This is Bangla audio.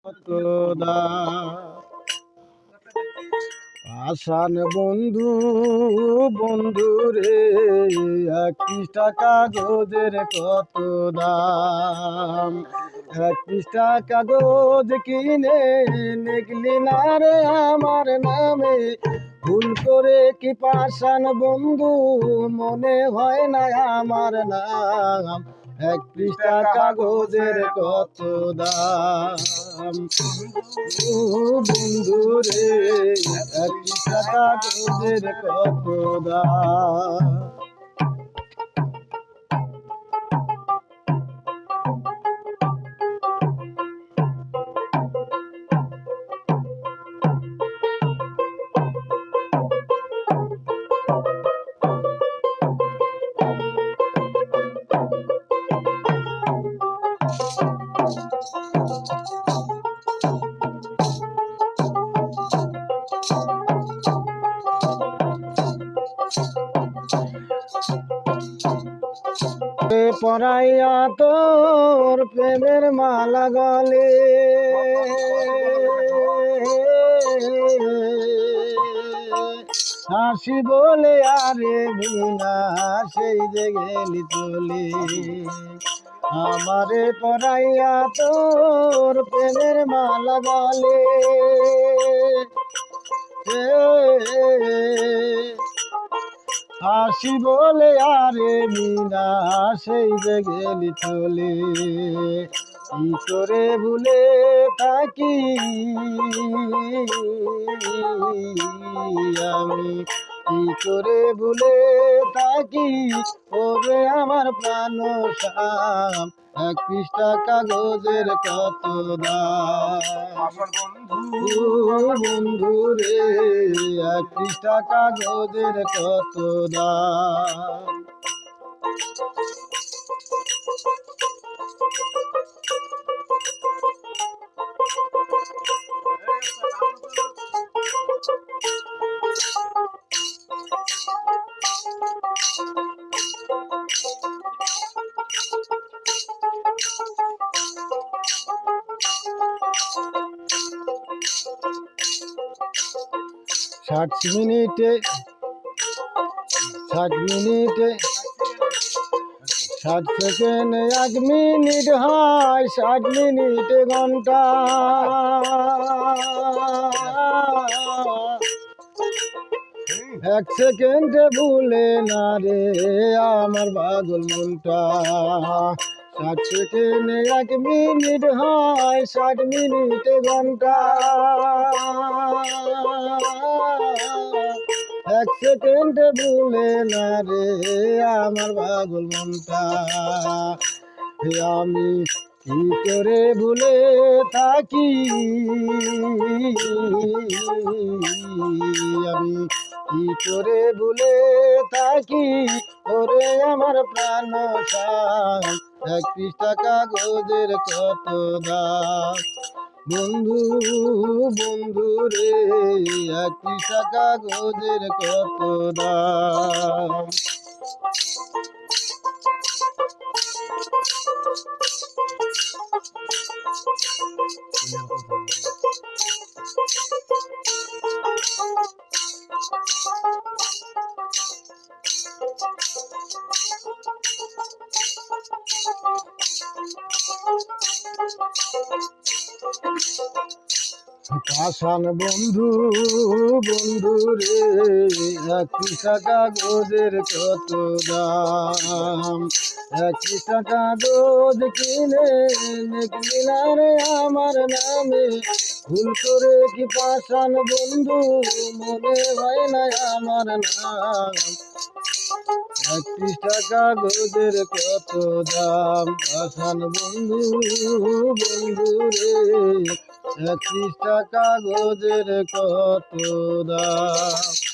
কতদা আসান বন্ধু বন্ধু রে 21 কাগজের কত দাম 21 কাগজ কিনে লিখলি না রে আমার নামে ভুল করে কি পাষাণ বন্ধু মনে হয় না আমার নাম 21 কাগজের কত দাম বন্ধু রে 21 কাগজের কত দাম পরাইয়া তোর প্রেমের মালা গলে হাসি বলে আরে বিনা সেই যে গেলি চলে আমারে পরাইয়া তোর প্রেমের মালা গলে হাসি বলে আরে মিনা সেই যে গেলি চলে কি করে ভুলে থাকি আমি কি করে ভুলে থাকি ওরে আমার প্রাণ শাম 21 কাগজের কত দাম বন্ধু রে 21 কাগজের কত দাম ষাট মিনিটে 60 সেকেন্ড 1 মিনিট হয় 60 মিনিটে ঘন্টা 1 সেকেন্ডে ভুলে না রে আমার পাগল মনটা 60 সেকেন্ডে 1 মিনিট হয় 60 মিনিটে ঘন্টা 1 সেকেন্ডে ভুলে না রে আমার পাগল মনটা আমি কি করে ভুলে থাকি আমি কি করে ভুলে থাকি ওরে আমার প্রাণ শাম 21 কাগজের কত দাম বন্ধু রে 21 কাগজের কত দাম পাষাণ বন্ধু রে 21 কাগজের কত দাম 21 কাগজ কিনে লিখলি না রে আমার নামে ভুল করে কি পাষাণ বন্ধু মনে হয় না আমার নাম 21 কাগজের কত দাম পাষাণ বন্ধু রে 21 কাগজের কত দাম।